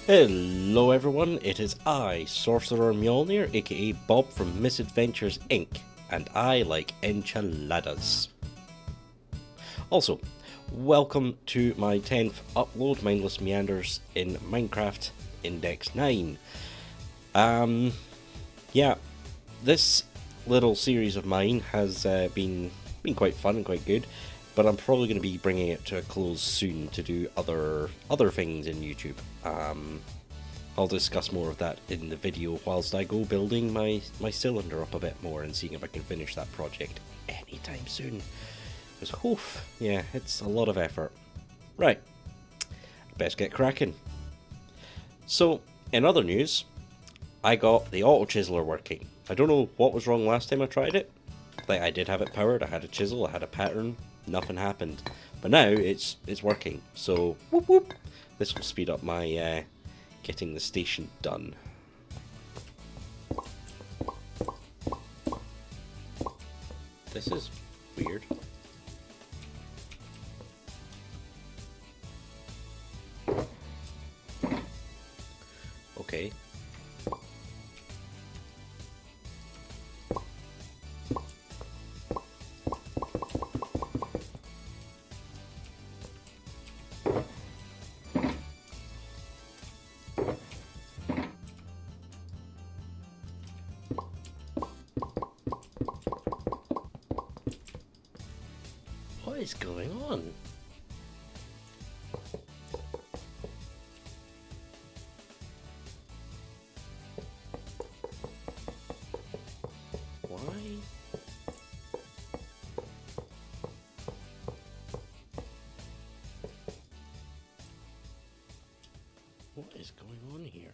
Hello everyone, it is I, Sorcerer Mjolnir, aka Bob from Misadventures Inc., and I like enchiladas. Also, welcome to my 10th upload, Mindless Meanders in Minecraft Index 9. Yeah, this little series of mine has been quite fun and quite good, but I'm probably going to be bringing it to a close soon to do other things in YouTube. I'll discuss more of that in the video whilst I go building my cylinder up a bit more and seeing if I can finish that project anytime soon. Because, yeah, it's a lot of effort. Right, best get cracking. So, in other news, I got the auto chiseler working. I don't know what was wrong last time I tried it. Like, I did have it powered, I had a chisel, I had a pattern, nothing happened. But now it's working, so whoop whoop. This will speed up my getting the station done. This is weird. Okay. What is going on? Why? What is going on here?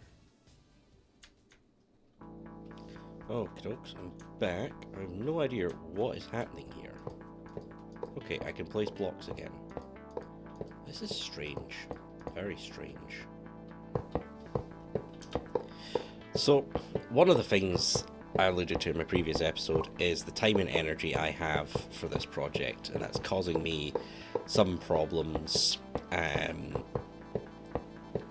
Oh, dokes, I'm back. I have no idea what is happening here. Okay, I can place blocks again. This is strange. Very strange. So, one of the things I alluded to in my previous episode is the time and energy I have for this project, and that's causing me some problems.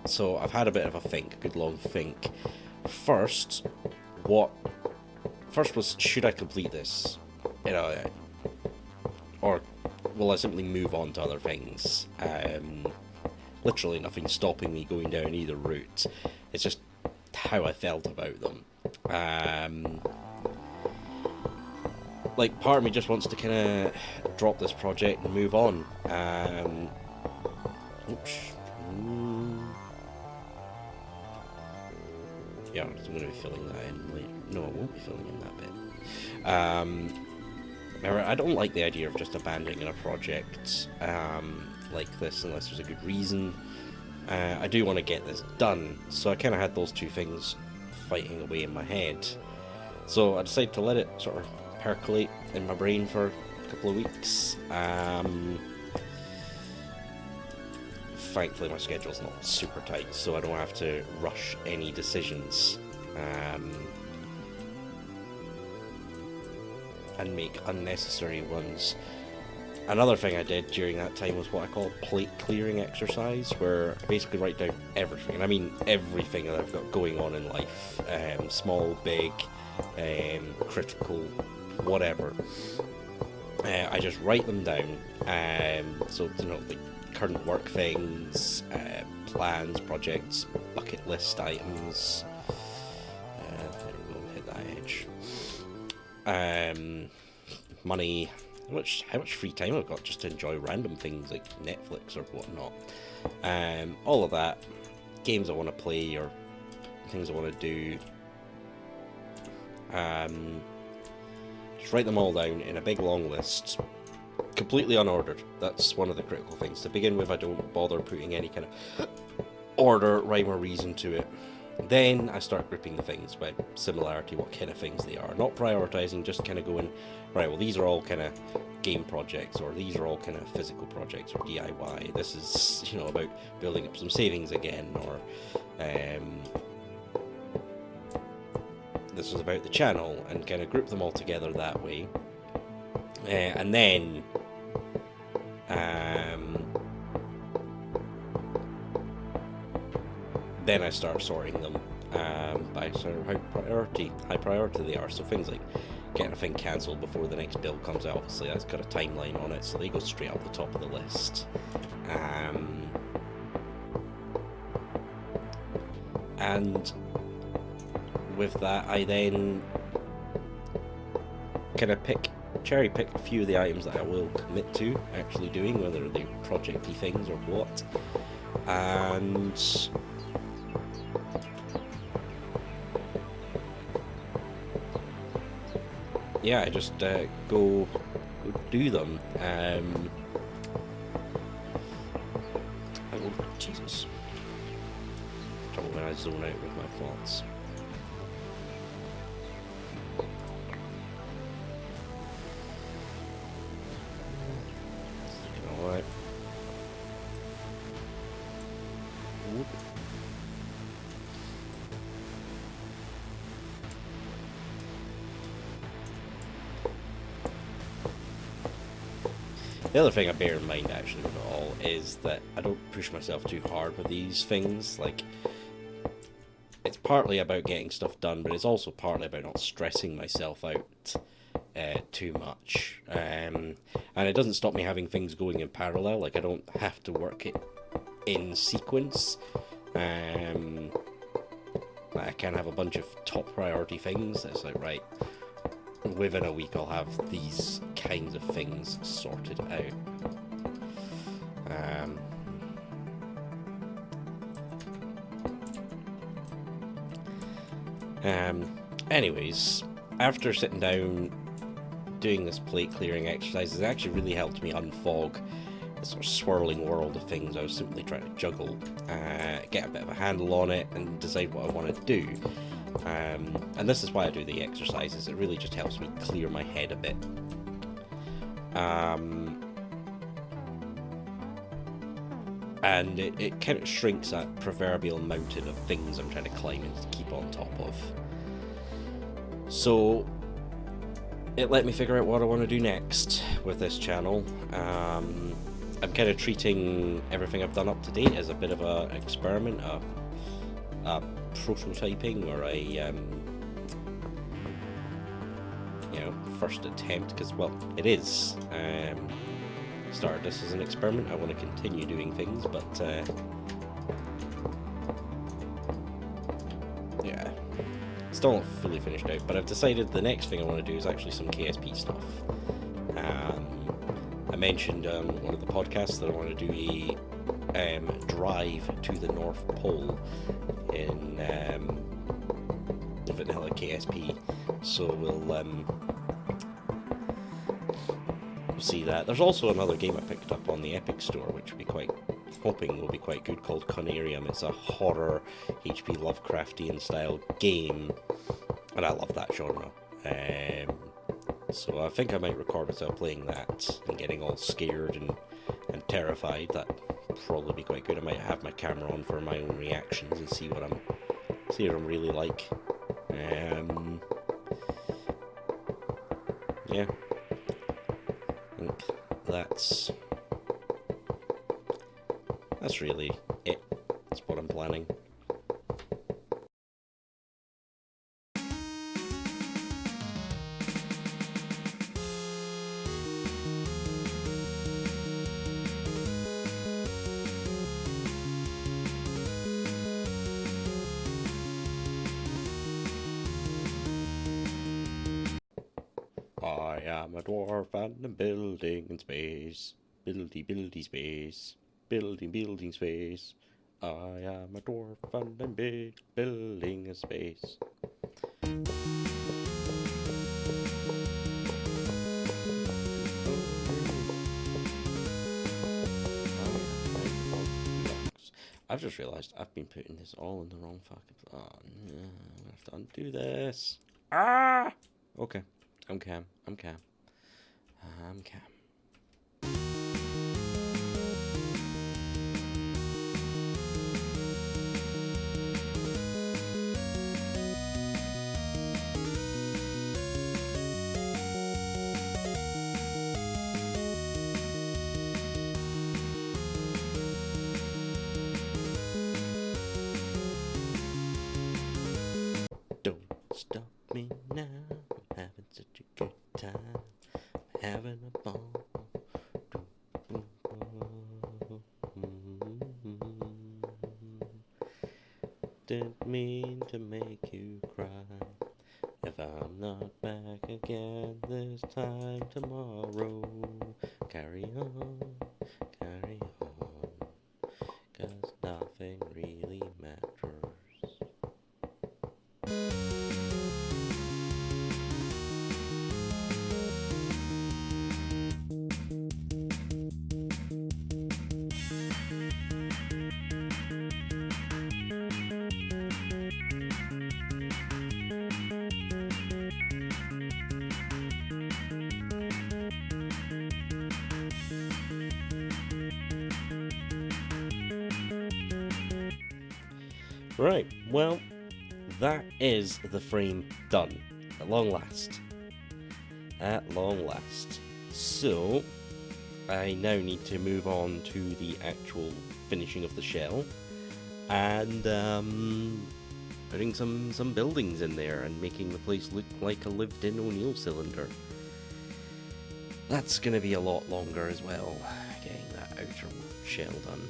So I've had a bit of a think, a good long think. First was, should I complete this? Or will I simply move on to other things? Literally nothing stopping me going down either route. It's just how I felt about them. Like, part of me just wants to kind of drop this project and move on. Oops. Yeah, I'm going to be filling that in later. No, I won't be filling in that bit. I don't like the idea of just abandoning a project like this unless there's a good reason. I do want to get this done, so I kind of had those two things fighting away in my head. So I decided to let it sort of percolate in my brain for a couple of weeks. Thankfully my schedule's not super tight, so I don't have to rush any decisions and make unnecessary ones. Another thing I did during that time was what I call plate clearing exercise, where I basically write down everything, and I mean everything that I've got going on in life, small, big, critical, whatever. I just write them down, so, you know, like current work things, plans, projects, bucket list items. I don't know, hit that edge. Money. How much free time I've got just to enjoy random things like Netflix or whatnot. All of that. Games I want to play or things I want to do. Just write them all down in a big long list. Completely unordered. That's one of the critical things. To begin with, I don't bother putting any kind of order, rhyme or reason to it. Then I start grouping the things by similarity, what kind of things they are. Not prioritising, just kind of going, right, well, these are all kind of game projects, or these are all kind of physical projects, or DIY. This is, you know, about building up some savings again, or this is about the channel, and kind of group them all together that way. And then then I start sorting them by sort of high priority they are. So things like getting a thing cancelled before the next build comes out, obviously that's got a timeline on it, so they go straight up the top of the list. And with that, I then kind of cherry pick a few of the items that I will commit to actually doing, whether they're projecty things or what. And yeah, I just go do them. Oh, Jesus. Trouble when I zone out with my thoughts. Alright. Whoop. The other thing I bear in mind actually with it all is that I don't push myself too hard with these things. Like, it's partly about getting stuff done, but it's also partly about not stressing myself out too much. And it doesn't stop me having things going in parallel. Like, I don't have to work it in sequence. I can have a bunch of top priority things. It's like, right, within a week I'll have these kinds of things sorted out. Anyways, after sitting down doing this plate clearing exercise, it actually really helped me unfog the sort of swirling world of things I was simply trying to juggle, get a bit of a handle on it and decide what I want to do. And this is why I do the exercises. It really just helps me clear my head a bit. And it kind of shrinks that proverbial mountain of things I'm trying to climb and keep on top of. So it let me figure out what I want to do next with this channel. I'm kind of treating everything I've done up to date as a bit of an experiment, a prototyping, or a first attempt, because, well, it is. Started this as an experiment. I want to continue doing things, but yeah, still not fully finished out. But I've decided the next thing I want to do is actually some KSP stuff. I mentioned on one of the podcasts that I want to do a drive to the North Pole in vanilla KSP, so we'll see that. There's also another game I picked up on the Epic Store, which will be quite good, called Conarium. It's a horror HP Lovecraftian style game, and I love that genre. So I think I might record myself playing that and getting all scared and terrified. That'd probably be quite good. I might have my camera on for my own reactions and see what I'm really like. Yeah. I think that's really it. That's what I'm planning. I am a dwarf and I'm building in space. Buildy space. Building space. I am a dwarf and I'm building a space. I've just realised I've been putting this all in the wrong fucking... Oh no, I have to undo this. Ah! Okay. I'm calm. stop me now. I'm having such a good time. I'm having a ball. Didn't mean to make you cry. If I'm not back again this time tomorrow, carry on, 'cause nothing really matters. Right, well, that is the frame done. At long last. At long last. So, I now need to move on to the actual finishing of the shell. And, putting some buildings in there and making the place look like a lived-in O'Neill cylinder. That's going to be a lot longer as well, getting that outer shell done.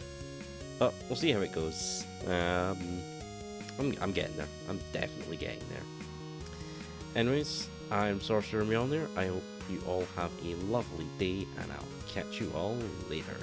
But we'll see how it goes. I'm getting there. I'm definitely getting there. Anyways, I'm Sorcerer Meander. I hope you all have a lovely day, and I'll catch you all later.